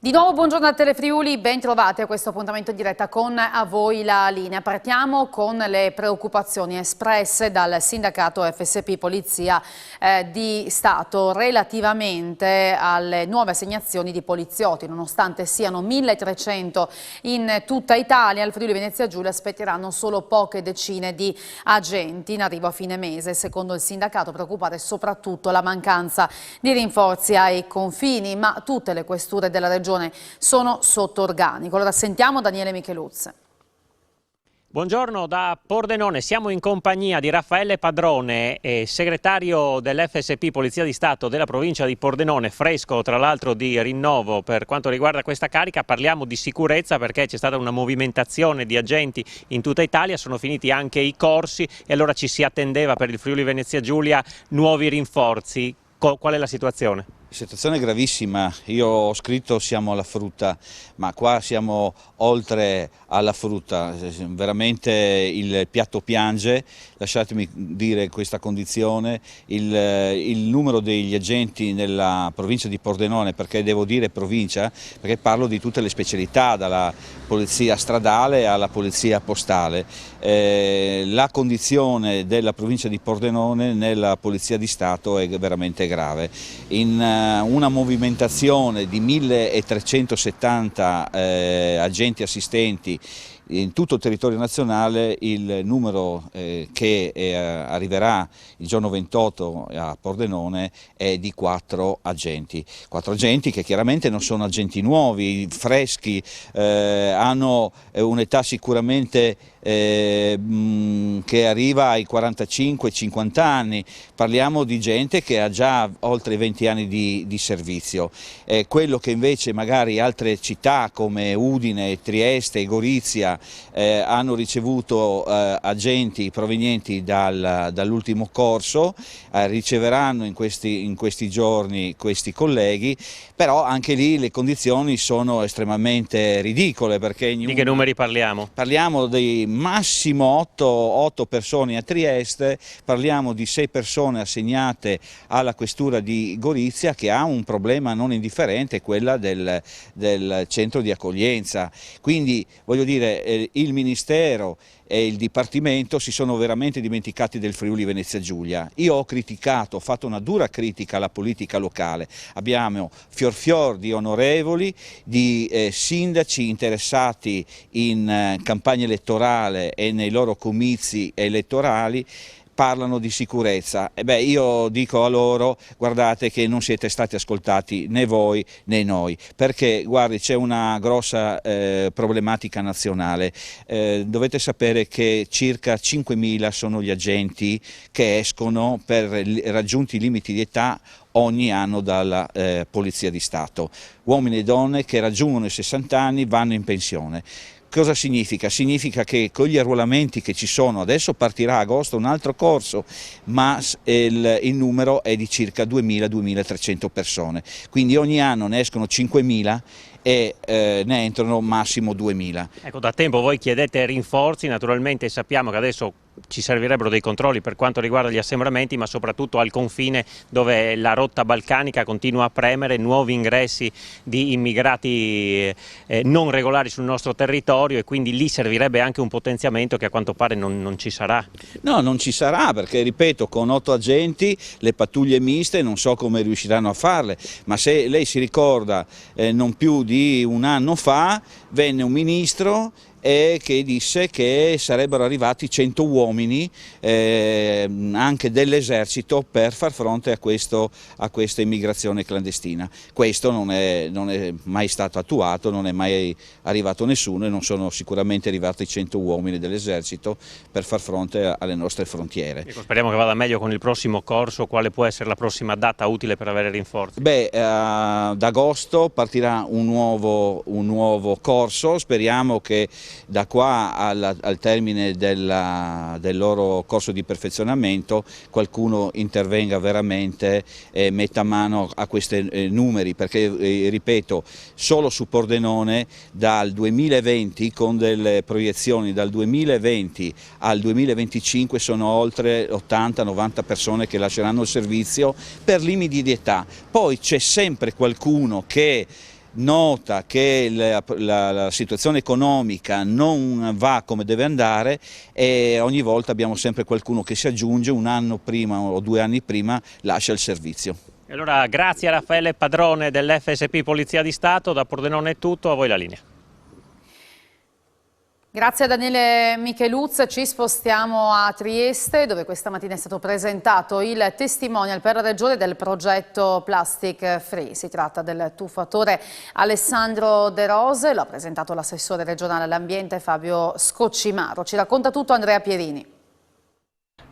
Di nuovo buongiorno a Telefriuli, ben trovati a questo appuntamento in diretta con A Voi la Linea. Partiamo con le preoccupazioni espresse dal sindacato FSP Polizia di Stato relativamente alle nuove assegnazioni di poliziotti. Nonostante siano 1300 in tutta Italia, al Friuli Venezia Giulia aspetteranno solo poche decine di agenti in arrivo a fine mese. Secondo il sindacato preoccupata è soprattutto la mancanza di rinforzi ai confini, ma tutte le questure della regione sono sotto organico. Allora sentiamo Daniele Micheluzzi. Buongiorno da Pordenone, siamo in compagnia di Raffaele Padrone, segretario dell'FSP Polizia di Stato della provincia di Pordenone, fresco tra l'altro di rinnovo per quanto riguarda questa carica. Parliamo di sicurezza perché c'è stata una movimentazione di agenti in tutta Italia, sono finiti anche i corsi e allora ci si attendeva per il Friuli Venezia Giulia nuovi rinforzi. Qual è la situazione? La situazione è gravissima, io ho scritto siamo alla frutta, ma qua siamo oltre alla frutta, veramente il piatto piange, lasciatemi dire questa condizione, il numero degli agenti nella provincia di Pordenone, perché devo dire provincia, perché parlo di tutte le specialità, dalla polizia stradale alla polizia postale, la condizione della provincia di Pordenone nella polizia di Stato è veramente grave. In una movimentazione di 1370 agenti assistenti in tutto il territorio nazionale, il numero che arriverà il giorno 28 a Pordenone è di 4 agenti. 4 agenti che chiaramente non sono agenti nuovi, freschi, hanno un'età sicuramente che arriva ai 45-50 anni, parliamo di gente che ha già oltre 20 anni di servizio. Quello che invece magari altre città come Udine, Trieste, Gorizia hanno ricevuto agenti provenienti dall'ultimo corso, riceveranno in questi giorni questi colleghi, però anche lì le condizioni sono estremamente ridicole. Perché di che numeri parliamo? Parliamo di massimo 8 persone a Trieste, parliamo di 6 persone assegnate alla questura di Gorizia, che ha un problema non indifferente, quella del centro di accoglienza. Quindi voglio dire, il Ministero e il Dipartimento si sono veramente dimenticati del Friuli Venezia Giulia. Io ho fatto una dura critica alla politica locale, abbiamo fior di onorevoli, di sindaci interessati in campagna elettorale e nei loro comizi elettorali, parlano di sicurezza. Io dico a loro: guardate che non siete stati ascoltati né voi né noi, perché guardi, c'è una grossa problematica nazionale. Dovete sapere che circa 5.000 sono gli agenti che escono per raggiunti i limiti di età ogni anno dalla Polizia di Stato, uomini e donne che raggiungono i 60 anni vanno in pensione. Cosa significa? Significa che con gli arruolamenti che ci sono, adesso partirà a agosto un altro corso, ma il numero è di circa 2.000-2.300 persone, quindi ogni anno ne escono 5.000 e ne entrano massimo 2.000. Ecco, da tempo voi chiedete rinforzi, naturalmente sappiamo che adesso ci servirebbero dei controlli per quanto riguarda gli assembramenti, ma soprattutto al confine dove la rotta balcanica continua a premere, nuovi ingressi di immigrati non regolari sul nostro territorio, e quindi lì servirebbe anche un potenziamento che a quanto pare non ci sarà. No, non ci sarà, perché ripeto, con 8 agenti le pattuglie miste non so come riusciranno a farle, ma se lei si ricorda non più di un anno fa venne un ministro che disse che sarebbero arrivati 100 uomini anche dell'esercito per far fronte a questa immigrazione clandestina. Questo non è mai stato attuato, non è mai arrivato nessuno e non sono sicuramente arrivati 100 uomini dell'esercito per far fronte alle nostre frontiere. Ecco, speriamo che vada meglio con il prossimo corso. Quale può essere la prossima data utile per avere rinforzi? Ad agosto partirà un nuovo corso, speriamo che da qua al termine del loro corso di perfezionamento qualcuno intervenga veramente e metta mano a questi numeri, perché ripeto, solo su Pordenone dal 2020, con delle proiezioni dal 2020 al 2025, sono oltre 80-90 persone che lasceranno il servizio per limiti di età. Poi c'è sempre qualcuno che nota che la situazione economica non va come deve andare e ogni volta abbiamo sempre qualcuno che si aggiunge, un anno prima o 2 anni prima lascia il servizio. E allora grazie a Raffaele Padrone dell'FSP Polizia di Stato, da Pordenone è tutto, a voi la linea. Grazie a Daniele Micheluz, ci spostiamo a Trieste dove questa mattina è stato presentato il testimonial per la regione del progetto Plastic Free. Si tratta del tuffatore Alessandro De Rose, lo ha presentato l'assessore regionale all'ambiente Fabio Scoccimaro. Ci racconta tutto Andrea Pierini.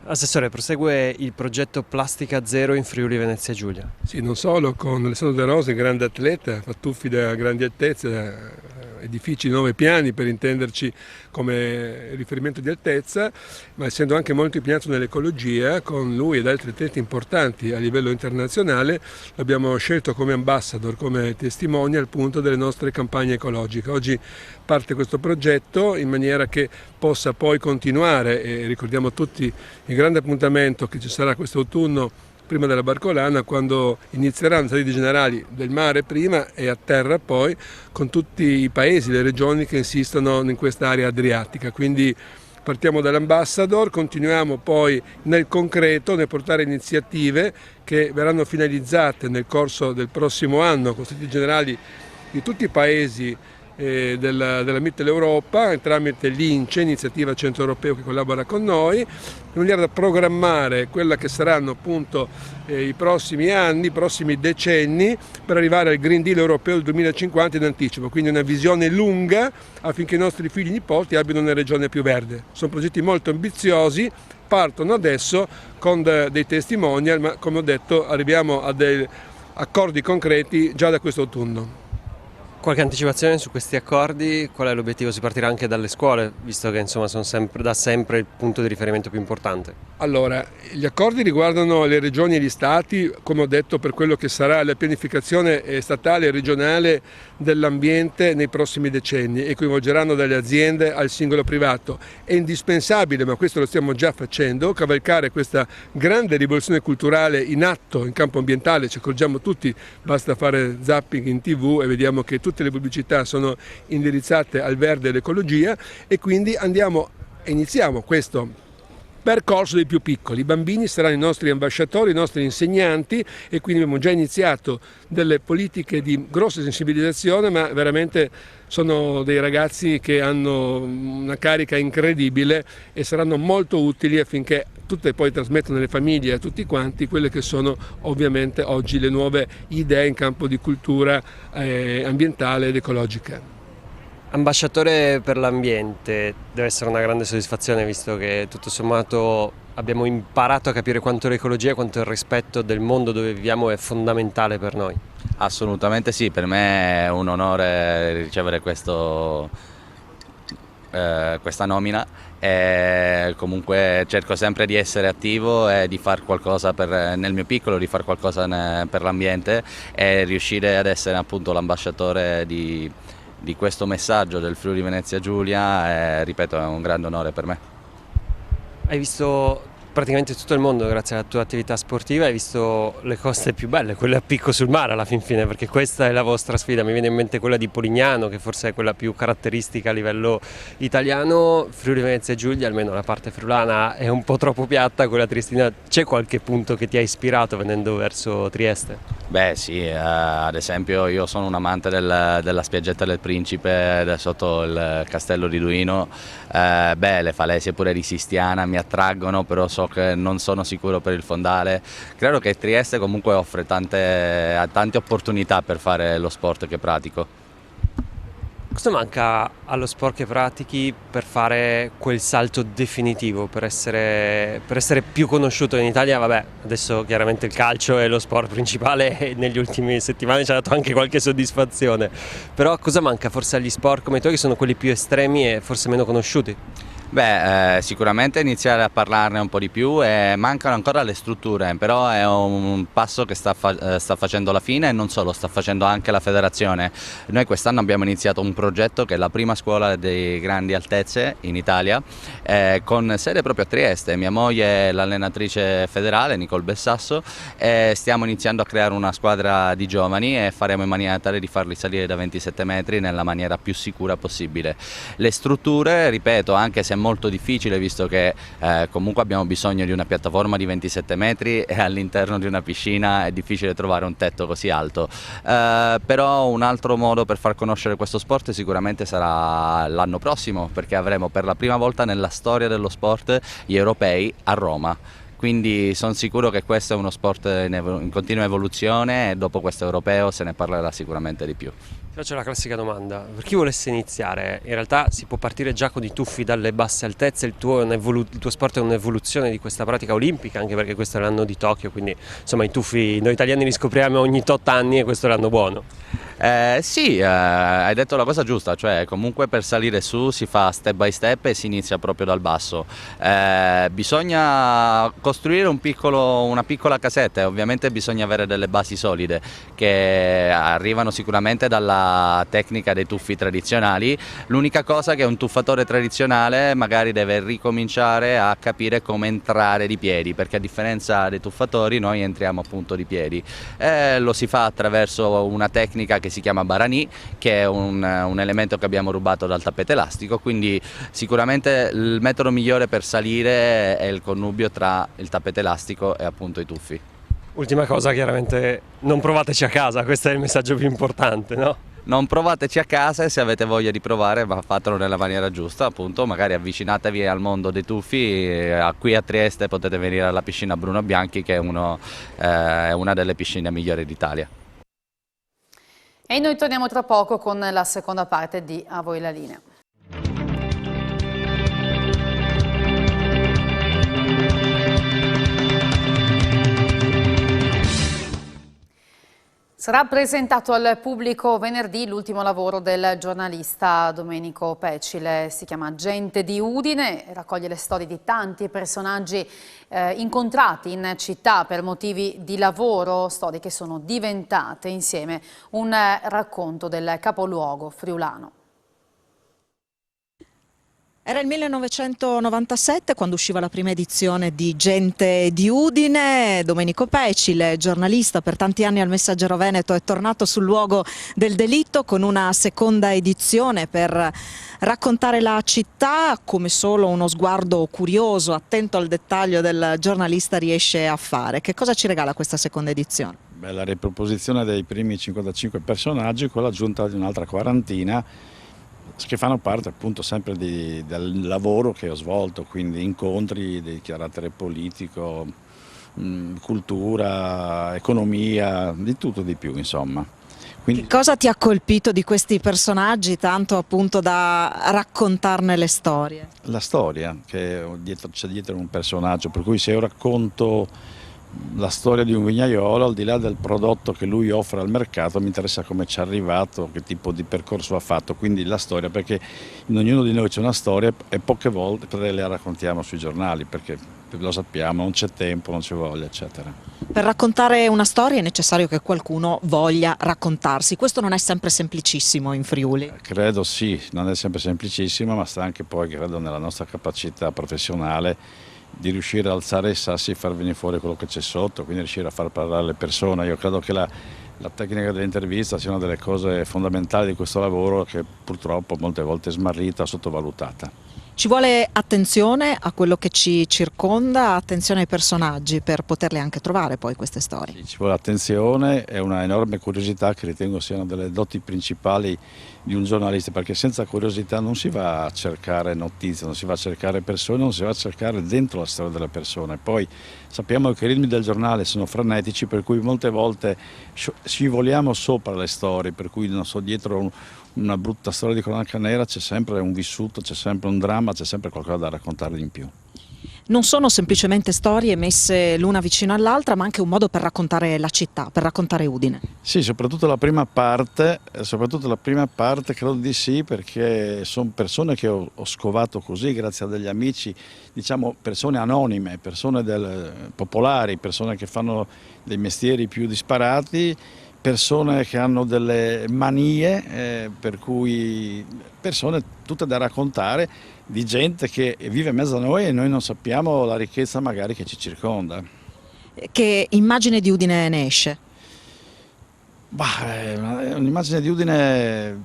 Assessore, prosegue il progetto Plastica Zero in Friuli Venezia Giulia. Sì, non solo, con Alessandro De Rose, grande atleta, fa tuffi da grandi altezze, edifici 9 piani per intenderci come riferimento di altezza, ma essendo anche molto impegnato nell'ecologia, con lui ed altri atleti importanti a livello internazionale, l'abbiamo scelto come ambassador, come testimonial appunto delle nostre campagne ecologiche. Oggi parte questo progetto in maniera che possa poi continuare, e ricordiamo tutti il grande appuntamento che ci sarà quest'autunno prima della Barcolana, quando inizieranno salite generali del mare prima e a terra poi, con tutti i paesi, le regioni che insistono in questa area adriatica. Quindi partiamo dall'ambassador, continuiamo poi nel concreto nel portare iniziative che verranno finalizzate nel corso del prossimo anno con salite generali di tutti i paesi della Mitteleuropa tramite l'INCE, iniziativa centro europeo che collabora con noi, in maniera da programmare quella che saranno appunto i prossimi anni, i prossimi decenni per arrivare al Green Deal europeo del 2050 in anticipo, quindi una visione lunga affinché i nostri figli e nipoti abbiano una regione più verde. Sono progetti molto ambiziosi, partono adesso con dei testimonial, ma come ho detto arriviamo a dei accordi concreti già da questo autunno. Qualche anticipazione su questi accordi? Qual è l'obiettivo? Si partirà anche dalle scuole, visto che insomma sono da sempre il punto di riferimento più importante. Allora, gli accordi riguardano le regioni e gli stati, come ho detto, per quello che sarà la pianificazione statale e regionale dell'ambiente nei prossimi decenni e coinvolgeranno dalle aziende al singolo privato. È indispensabile, ma questo lo stiamo già facendo, cavalcare questa grande rivoluzione culturale in atto in campo ambientale, ci accorgiamo tutti, basta fare zapping in TV e vediamo che tutte le pubblicità sono indirizzate al verde e all'ecologia e quindi iniziamo questo percorso dei più piccoli. I bambini saranno i nostri ambasciatori, i nostri insegnanti e quindi abbiamo già iniziato delle politiche di grossa sensibilizzazione, ma veramente sono dei ragazzi che hanno una carica incredibile e saranno molto utili affinché tutte poi trasmettano alle famiglie e a tutti quanti quelle che sono ovviamente oggi le nuove idee in campo di cultura ambientale ed ecologica. Ambasciatore per l'ambiente deve essere una grande soddisfazione, visto che tutto sommato abbiamo imparato a capire quanto l'ecologia e quanto il rispetto del mondo dove viviamo è fondamentale per noi. Assolutamente sì, per me è un onore ricevere questa nomina e comunque cerco sempre di essere attivo e di fare qualcosa nel mio piccolo, di fare qualcosa per l'ambiente e riuscire ad essere appunto l'ambasciatore di questo messaggio del Friuli Venezia Giulia, ripeto, è un grande onore per me. Hai visto praticamente tutto il mondo grazie alla tua attività sportiva, hai visto le coste più belle, quelle a picco sul mare alla fin fine, perché questa è la vostra sfida. Mi viene in mente quella di Polignano, che forse è quella più caratteristica a livello italiano. Friuli Venezia Giulia, almeno la parte friulana, è un po' troppo piatta, quella triestina. C'è qualche punto che ti ha ispirato venendo verso Trieste? Beh sì, ad esempio io sono un amante della spiaggetta del Principe sotto il castello di Duino, le falesie pure di Sistiana mi attraggono, però so che non sono sicuro per il fondale. Credo che Trieste comunque offre tante opportunità per fare lo sport che pratico. Cosa manca allo sport che pratichi per fare quel salto definitivo, per essere più conosciuto in Italia? Vabbè, adesso chiaramente il calcio è lo sport principale e negli ultimi settimane ci ha dato anche qualche soddisfazione, però cosa manca forse agli sport come i tuoi, che sono quelli più estremi e forse meno conosciuti? Beh, sicuramente iniziare a parlarne un po' di più e mancano ancora le strutture, però è un passo che sta facendo la FINA e non solo, sta facendo anche la federazione. Noi quest'anno abbiamo iniziato un progetto che è la prima scuola di grandi altezze in Italia, con sede proprio a Trieste. Mia moglie è l'allenatrice federale, Nicole Bessasso, e stiamo iniziando a creare una squadra di giovani e faremo in maniera tale di farli salire da 27 metri nella maniera più sicura possibile. Le strutture, ripeto, anche se è molto difficile visto che comunque abbiamo bisogno di una piattaforma di 27 metri e all'interno di una piscina è difficile trovare un tetto così alto, però un altro modo per far conoscere questo sport sicuramente sarà l'anno prossimo, perché avremo per la prima volta nella storia dello sport gli europei a Roma. Quindi sono sicuro che questo è uno sport in continua evoluzione e dopo questo europeo se ne parlerà sicuramente di più. Ti faccio la classica domanda, per chi volesse iniziare, in realtà si può partire già con i tuffi dalle basse altezze, il tuo sport è un'evoluzione di questa pratica olimpica, anche perché questo è l'anno di Tokyo, quindi insomma i tuffi noi italiani li scopriamo ogni tot anni e questo è l'anno buono. Sì, hai detto la cosa giusta, cioè comunque per salire su si fa step by step e si inizia proprio dal basso. Bisogna costruire una piccola casetta e ovviamente bisogna avere delle basi solide che arrivano sicuramente dalla tecnica dei tuffi tradizionali. L'unica cosa è che un tuffatore tradizionale magari deve ricominciare a capire come entrare di piedi, perché a differenza dei tuffatori noi entriamo appunto di piedi. Lo si fa attraverso una tecnica che si chiama Barani, che è un elemento che abbiamo rubato dal tappeto elastico, quindi sicuramente il metodo migliore per salire è il connubio tra il tappeto elastico e appunto i tuffi. Ultima cosa, chiaramente non provateci a casa, questo è il messaggio più importante, no? Non provateci a casa e se avete voglia di provare, ma fatelo nella maniera giusta, appunto, magari avvicinatevi al mondo dei tuffi. Qui a Trieste potete venire alla piscina Bruno Bianchi, che è una delle piscine migliori d'Italia. E noi torniamo tra poco con la seconda parte di A voi la linea. Sarà presentato al pubblico venerdì l'ultimo lavoro del giornalista Domenico Pecile. Si chiama Gente di Udine, raccoglie le storie di tanti personaggi incontrati in città per motivi di lavoro, storie che sono diventate insieme un racconto del capoluogo friulano. Era il 1997 quando usciva la prima edizione di Gente di Udine. Domenico Pecile, giornalista per tanti anni al Messaggero Veneto, è tornato sul luogo del delitto con una seconda edizione per raccontare la città come solo uno sguardo curioso, attento al dettaglio del giornalista riesce a fare. Che cosa ci regala questa seconda edizione? Beh, la riproposizione dei primi 55 personaggi con l'aggiunta di un'altra quarantina che fanno parte appunto sempre del lavoro che ho svolto, quindi incontri di carattere politico, cultura, economia, di tutto di più insomma. Quindi, che cosa ti ha colpito di questi personaggi tanto appunto da raccontarne le storie? La storia, che c'è dietro un personaggio, per cui se io racconto la storia di un vignaiolo, al di là del prodotto che lui offre al mercato, mi interessa come ci è arrivato, che tipo di percorso ha fatto, quindi la storia, perché in ognuno di noi c'è una storia e poche volte le raccontiamo sui giornali, perché lo sappiamo, non c'è tempo, non c'è voglia, eccetera. Per raccontare una storia è necessario che qualcuno voglia raccontarsi, questo non è sempre semplicissimo in Friuli. Credo sì, non è sempre semplicissimo, ma sta anche poi, credo, nella nostra capacità professionale di riuscire ad alzare i sassi e far venire fuori quello che c'è sotto, quindi riuscire a far parlare le persone. Io credo che la tecnica dell'intervista sia una delle cose fondamentali di questo lavoro, che purtroppo molte volte è smarrita, sottovalutata. Ci vuole attenzione a quello che ci circonda, attenzione ai personaggi per poterle anche trovare poi queste storie. Sì, ci vuole attenzione e una enorme curiosità, che ritengo sia una delle doti principali di un giornalista, perché senza curiosità non si va a cercare notizie, non si va a cercare persone, non si va a cercare dentro la storia delle persone. Poi sappiamo che i ritmi del giornale sono frenetici, per cui molte volte scivoliamo sopra le storie, per cui non so, dietro una brutta storia di cronaca nera c'è sempre un vissuto, c'è sempre un dramma, c'è sempre qualcosa da raccontare in più. Non sono semplicemente storie messe l'una vicino all'altra, ma anche un modo per raccontare la città, per raccontare Udine. Sì, soprattutto la prima parte credo di sì, perché sono persone che ho scovato così grazie a degli amici, diciamo persone anonime, persone popolari, persone che fanno dei mestieri più disparati, persone che hanno delle manie, per cui persone tutte da raccontare, di gente che vive in mezzo a noi e noi non sappiamo la ricchezza magari che ci circonda. Che immagine di Udine ne esce? È un'immagine di Udine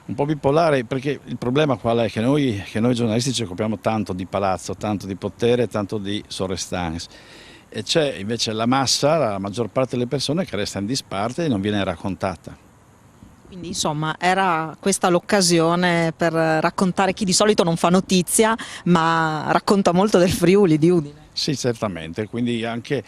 un po' bipolare, perché il problema qual è? Che noi giornalisti ci occupiamo tanto di palazzo, tanto di potere, tanto di sovrastans. E c'è invece la massa, la maggior parte delle persone che resta in disparte e non viene raccontata. Quindi insomma era questa l'occasione per raccontare chi di solito non fa notizia, ma racconta molto del Friuli, di Udine. Sì, certamente, quindi anche,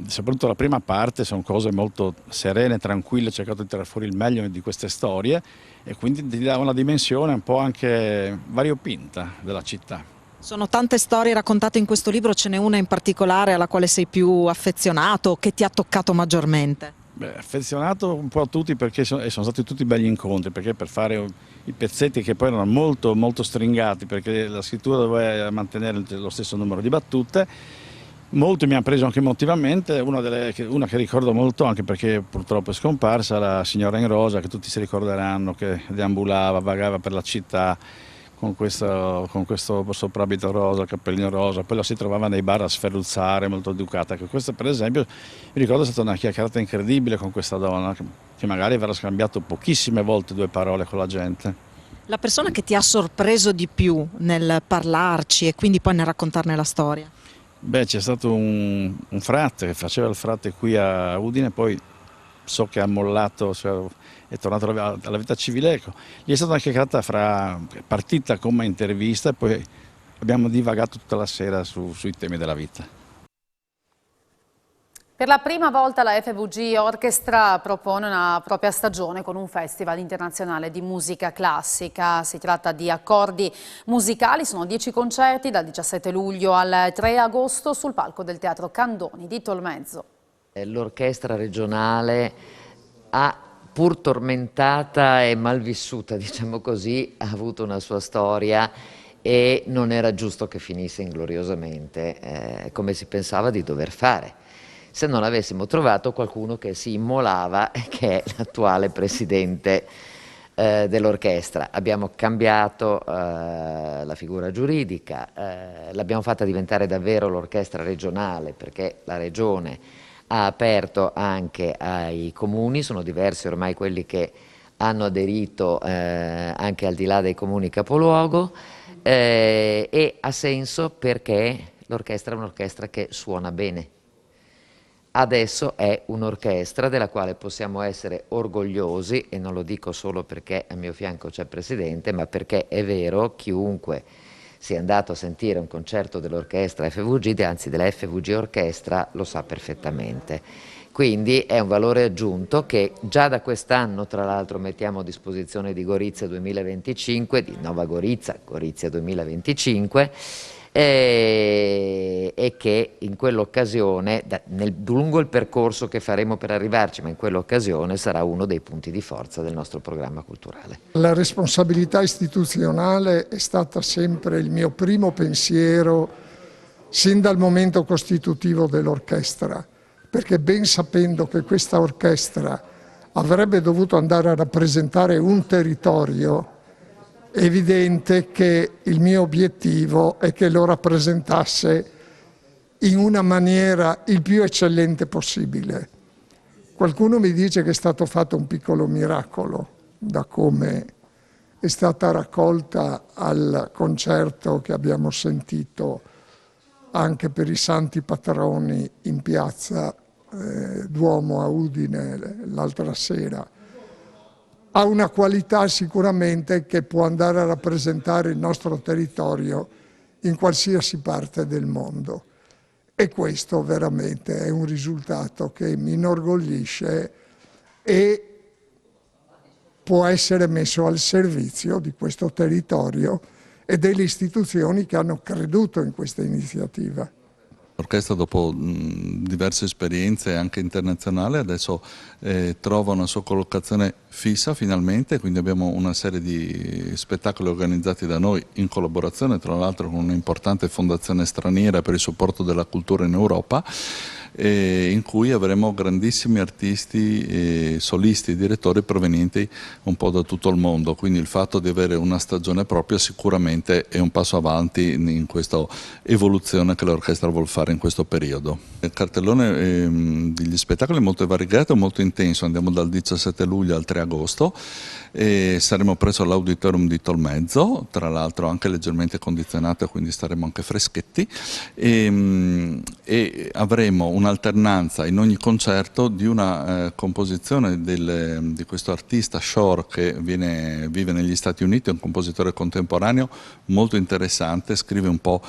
soprattutto la prima parte, sono cose molto serene, tranquille, ho cercato di tirare fuori il meglio di queste storie e quindi ti dà una dimensione un po' anche variopinta della città. Sono tante storie raccontate in questo libro, ce n'è una in particolare alla quale sei più affezionato, che ti ha toccato maggiormente? Affezionato un po' a tutti perché sono stati tutti belli incontri, perché per fare i pezzetti che poi erano molto, molto stringati, perché la scrittura doveva mantenere lo stesso numero di battute, molti mi hanno preso anche emotivamente, una che ricordo molto anche perché purtroppo è scomparsa, la signora in rosa, che tutti si ricorderanno, che deambulava, vagava per la città con questo soprabito rosa, cappellino rosa, poi la si trovava nei bar a sferruzzare, molto educata. Questa per esempio, mi ricordo, è stata una chiacchierata incredibile con questa donna, che magari avrà scambiato pochissime volte 2 parole con la gente. La persona che ti ha sorpreso di più nel parlarci e quindi poi nel raccontarne la storia? C'è stato un frate che faceva il frate qui a Udine, poi so che ha mollato, è tornato alla vita civile. Ecco. Gli è stata una chiacchierata partita come intervista e poi abbiamo divagato tutta la sera sui temi della vita. Per la prima volta la FVG Orchestra propone una propria stagione con un festival internazionale di musica classica. Si tratta di accordi musicali, sono 10 concerti dal 17 luglio al 3 agosto sul palco del Teatro Candoni di Tolmezzo. L'orchestra regionale pur tormentata e malvissuta, diciamo così, ha avuto una sua storia e non era giusto che finisse ingloriosamente come si pensava di dover fare, se non avessimo trovato qualcuno che si immolava, che è l'attuale presidente dell'orchestra. Abbiamo cambiato la figura giuridica, l'abbiamo fatta diventare davvero l'orchestra regionale, perché la regione ha aperto anche ai comuni, sono diversi ormai quelli che hanno aderito anche al di là dei comuni capoluogo, e ha senso perché l'orchestra è un'orchestra che suona bene. Adesso è un'orchestra della quale possiamo essere orgogliosi, e non lo dico solo perché a mio fianco c'è il presidente, ma perché è vero, chiunque sia andato a sentire un concerto dell'orchestra FVG, anzi della FVG Orchestra, lo sa perfettamente. Quindi è un valore aggiunto che già da quest'anno, tra l'altro, mettiamo a disposizione di Gorizia 2025, di Nova Gorizia, Gorizia 2025, e che in quell'occasione, lungo il percorso che faremo per arrivarci, ma in quell'occasione sarà uno dei punti di forza del nostro programma culturale. La responsabilità istituzionale è stata sempre il mio primo pensiero sin dal momento costitutivo dell'orchestra, perché ben sapendo che questa orchestra avrebbe dovuto andare a rappresentare un territorio, è evidente che il mio obiettivo è che lo rappresentasse in una maniera il più eccellente possibile. Qualcuno mi dice che è stato fatto un piccolo miracolo da come è stata raccolta al concerto che abbiamo sentito anche per i santi patroni in piazza Duomo a Udine l'altra sera. Ha una qualità sicuramente che può andare a rappresentare il nostro territorio in qualsiasi parte del mondo, e questo veramente è un risultato che mi inorgoglisce e può essere messo al servizio di questo territorio e delle istituzioni che hanno creduto in questa iniziativa. L'orchestra, dopo diverse esperienze anche internazionali, adesso trova una sua collocazione fissa finalmente, quindi abbiamo una serie di spettacoli organizzati da noi in collaborazione tra l'altro con un'importante fondazione straniera per il supporto della cultura in Europa, in cui avremo grandissimi artisti, solisti, direttori provenienti un po' da tutto il mondo, quindi il fatto di avere una stagione propria sicuramente è un passo avanti in questa evoluzione che l'orchestra vuol fare in questo periodo. Il cartellone degli spettacoli è molto variegato e molto intenso, andiamo dal 17 luglio al 3 agosto e saremo presso l'Auditorium di Tolmezzo, tra l'altro anche leggermente condizionato, quindi staremo anche freschetti, e avremo un'alternanza in ogni concerto di una composizione di questo artista Shore che vive negli Stati Uniti, è un compositore contemporaneo molto interessante, scrive un po'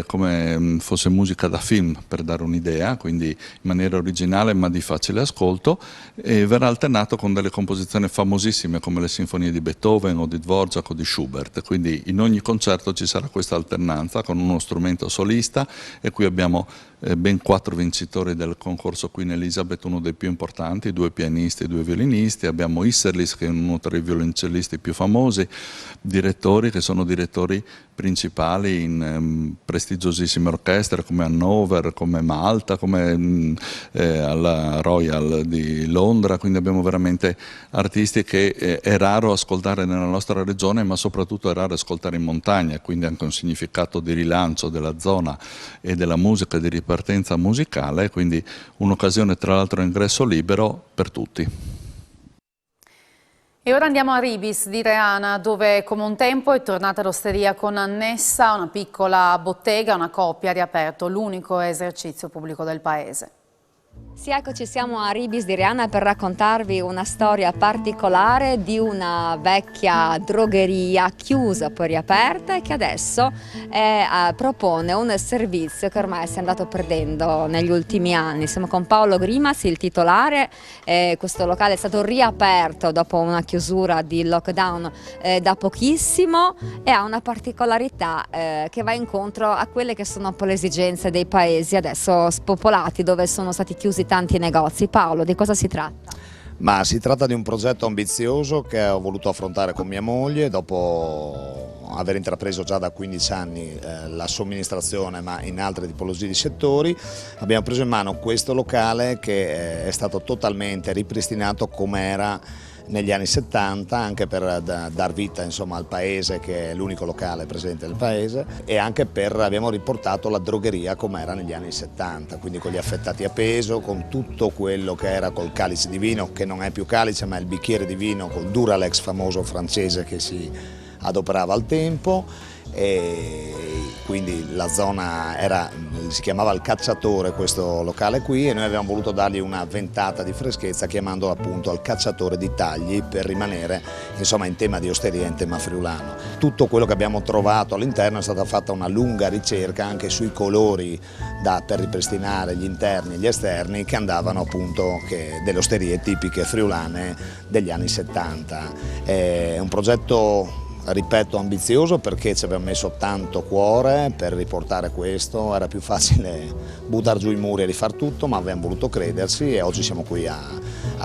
come fosse musica da film, per dare un'idea, quindi in maniera originale ma di facile ascolto, e verrà alternato con delle composizioni famosissime come le sinfonie di Beethoven o di Dvorak o di Schubert, quindi in ogni concerto ci sarà questa alternanza con uno strumento solista, e qui abbiamo ben 4 vincitori del concorso Queen Elizabeth, uno dei più importanti, 2 pianisti e 2 violinisti, abbiamo Isserlis che è uno tra i violoncellisti più famosi, direttori che sono direttori principali in prestigiosissime orchestre come Hannover, come Malta, come alla Royal di Londra, quindi abbiamo veramente artisti che è raro ascoltare nella nostra regione, ma soprattutto è raro ascoltare in montagna, quindi anche un significato di rilancio della zona e della musica, di ripartenza musicale, quindi un'occasione tra l'altro a ingresso libero per tutti. E ora andiamo a Ribis di Reana, dove come un tempo è tornata l'osteria con annessa una piccola bottega, una coppia ha riaperto l'unico esercizio pubblico del paese. Sì, eccoci, siamo a Ribis di Reana per raccontarvi una storia particolare di una vecchia drogheria chiusa poi riaperta e che adesso propone un servizio che ormai si è andato perdendo negli ultimi anni. Siamo con Paolo Grimas, il titolare. Questo locale è stato riaperto dopo una chiusura di lockdown da pochissimo e ha una particolarità che va incontro a quelle che sono un po' le esigenze dei paesi adesso spopolati, dove sono stati chiusi tanti negozi. Paolo, di cosa si tratta? Ma si tratta di un progetto ambizioso che ho voluto affrontare con mia moglie dopo aver intrapreso già da 15 anni la somministrazione, ma in altre tipologie di settori. Abbiamo preso in mano questo locale che è stato totalmente ripristinato come era negli anni 70, anche per dar vita insomma, al paese, che è l'unico locale presente nel paese, e anche abbiamo riportato la drogheria come era negli anni 70, quindi con gli affettati a peso, con tutto quello che era col calice di vino, che non è più calice ma è il bicchiere di vino, col Duralex famoso francese che si adoperava al tempo, e quindi la zona si chiamava il Cacciatore, questo locale qui, e noi abbiamo voluto dargli una ventata di freschezza chiamandolo appunto al Cacciatore di Tagli, per rimanere insomma in tema di osteria, in tema friulano. Tutto quello che abbiamo trovato all'interno è stata fatta una lunga ricerca anche sui colori per ripristinare gli interni e gli esterni che andavano appunto delle osterie tipiche friulane degli anni 70. È un progetto, ripeto, ambizioso, perché ci abbiamo messo tanto cuore per riportare questo. Era più facile buttare giù i muri e rifar tutto, ma abbiamo voluto crederci e oggi siamo qui a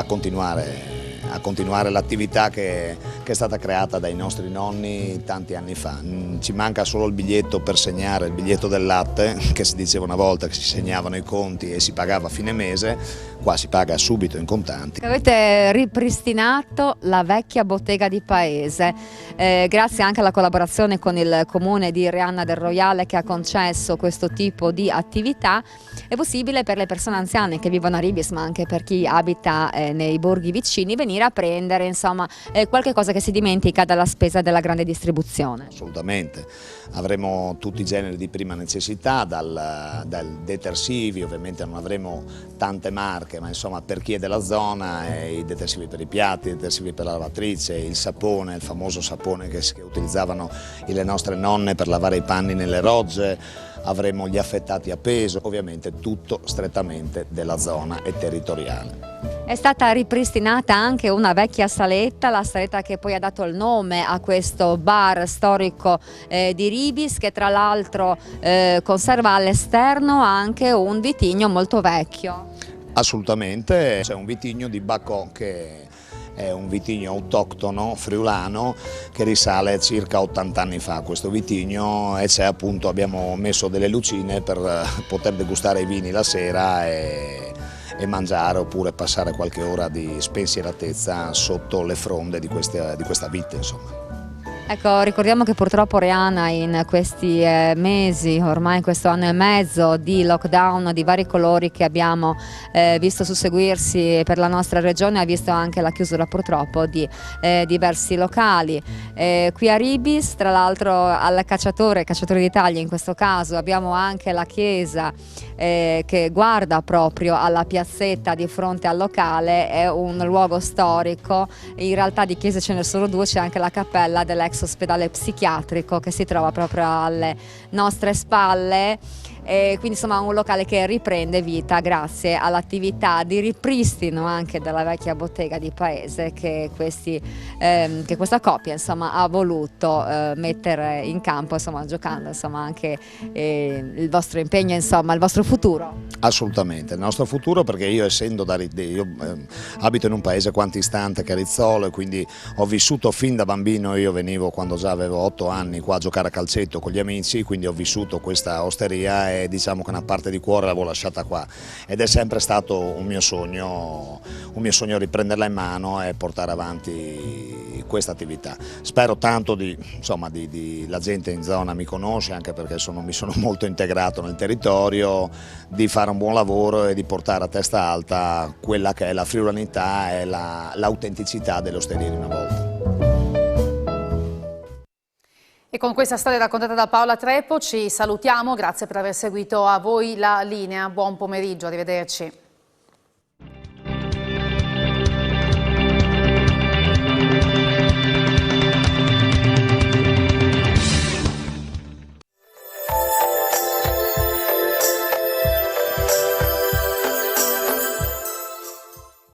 continuare l'attività che è stata creata dai nostri nonni tanti anni fa. Ci manca solo il biglietto per segnare, il biglietto del latte, che si diceva una volta che si segnavano i conti e si pagava a fine mese. Qua si paga subito in contanti. Avete ripristinato la vecchia bottega di paese, grazie anche alla collaborazione con il comune di Reana del Royale, che ha concesso questo tipo di attività. È possibile per le persone anziane che vivono a Ribis, ma anche per chi abita nei borghi vicini, venire a prendere insomma qualche cosa che si dimentica dalla spesa della grande distribuzione. Assolutamente, avremo tutti i generi di prima necessità, dal detersivi, ovviamente non avremo tante marche, ma insomma per chi è della zona, i detersivi per i piatti, i detersivi per la lavatrice, il sapone, il famoso sapone che utilizzavano le nostre nonne per lavare i panni nelle rogge. avremo gli affettati a peso, ovviamente tutto strettamente della zona e territoriale. È stata ripristinata anche una vecchia saletta, la saletta che poi ha dato il nome a questo bar storico di Ribis, che tra l'altro conserva all'esterno anche un vitigno molto vecchio. Assolutamente, c'è un vitigno di Bacò che è un vitigno autoctono friulano che risale circa 80 anni fa questo vitigno, e c'è appunto, abbiamo messo delle lucine per poter degustare i vini la sera e mangiare oppure passare qualche ora di spensieratezza sotto le fronde di questa vite, insomma. Ecco, ricordiamo che purtroppo Reana in questi mesi, ormai in questo anno e mezzo di lockdown di vari colori che abbiamo visto susseguirsi per la nostra regione, ha visto anche la chiusura purtroppo di diversi locali. Qui a Ribis, tra l'altro al Cacciatore d'Italia in questo caso, abbiamo anche la chiesa che guarda proprio alla piazzetta di fronte al locale, è un luogo storico, in realtà di chiese ce ne sono due, c'è anche la cappella dell'ex ospedale psichiatrico che si trova proprio alle nostre spalle. E quindi insomma un locale che riprende vita grazie all'attività di ripristino anche della vecchia bottega di paese che questa coppia insomma ha voluto mettere in campo, insomma giocando insomma anche il vostro impegno, insomma il vostro futuro. Assolutamente, il nostro futuro, perché io essendo io abito in un paese quantistante che è Rizzolo, e quindi ho vissuto fin da bambino, io venivo quando già avevo 8 anni qua a giocare a calcetto con gli amici, quindi ho vissuto questa osteria e diciamo che una parte di cuore l'avevo lasciata qua, ed è sempre stato un mio sogno riprenderla in mano e portare avanti questa attività. Spero tanto la gente in zona mi conosce, anche perché mi sono molto integrato nel territorio, di fare un buon lavoro e di portare a testa alta quella che è la friulanità e l'autenticità dell'osteria di una volta. E con questa storia raccontata da Paola Treppo ci salutiamo, grazie per aver seguito a voi la linea, buon pomeriggio, arrivederci.